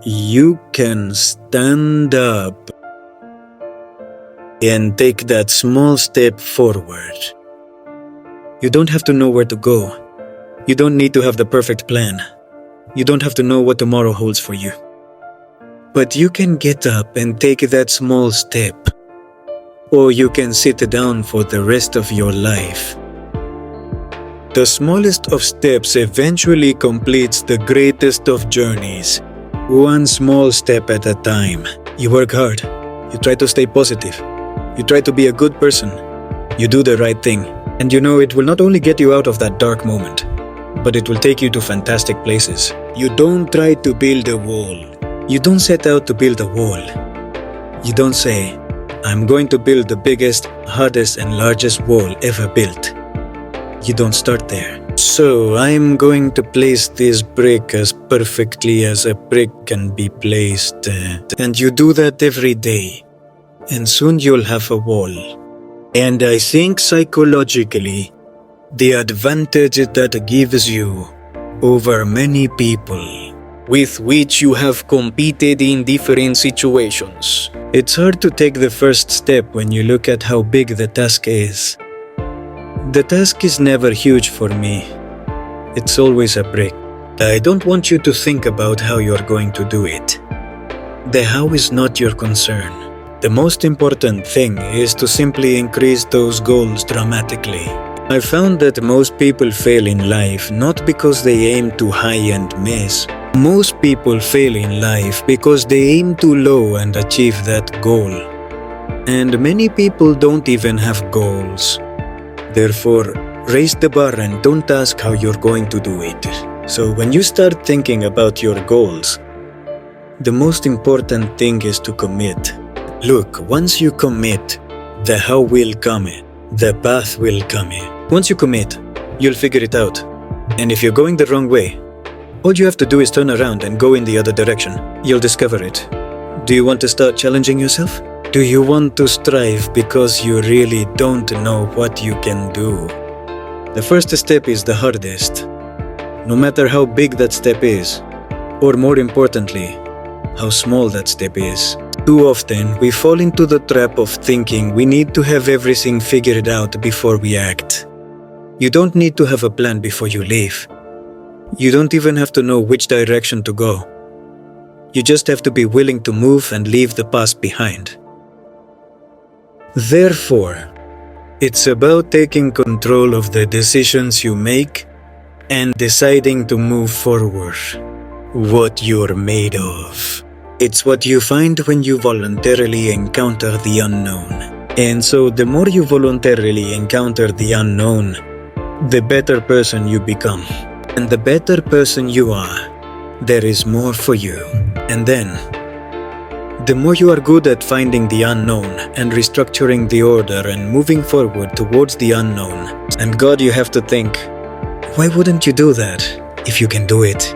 You can stand up and take that small step forward. You don't have to know where to go. You don't need to have the perfect plan. You don't have to know what tomorrow holds for you. But you can get up and take that small step, or you can sit down for the rest of your life. The smallest of steps eventually completes the greatest of journeys. One small step at a time. You work hard. You try to stay positive. You try to be a good person. You do the right thing. And you know it will not only get you out of that dark moment, but it will take you to fantastic places. You don't try to build a wall. You don't set out to build a wall. You don't say, I'm going to build the biggest, hardest, and largest wall ever built. You don't start there. So I'm going to place this brick as perfectly as a brick can be placed. And you do that every day. And soon you'll have a wall. And I think psychologically, the advantage that gives you over many people with which you have competed in different situations. It's hard to take the first step when you look at how big the task is. The task is never huge for me. It's always a brick. I don't want you to think about how you're going to do it. The how is not your concern. The most important thing is to simply increase those goals dramatically. I found that most people fail in life not because they aim too high and miss. Most people fail in life because they aim too low and achieve that goal. And many people don't even have goals. Therefore, raise the bar and don't ask how you're going to do it. So when you start thinking about your goals, the most important thing is to commit. Look, once you commit, the how will come. The path will come. Once you commit, you'll figure it out. And if you're going the wrong way, all you have to do is turn around and go in the other direction. You'll discover it. Do you want to start challenging yourself? Do you want to strive because you really don't know what you can do? The first step is the hardest. No matter how big that step is, or more importantly, how small that step is. Too often, we fall into the trap of thinking we need to have everything figured out before we act. You don't need to have a plan before you leave. You don't even have to know which direction to go. You just have to be willing to move and leave the past behind. Therefore, it's about taking control of the decisions you make and deciding to move forward. What you're made of. It's what you find when you voluntarily encounter the unknown. And so the more you voluntarily encounter the unknown, the better person you become. And the better person you are, there is more for you. And then, the more you are good at finding the unknown and restructuring the order and moving forward towards the unknown. And God, you have to think, why wouldn't you do that if you can do it?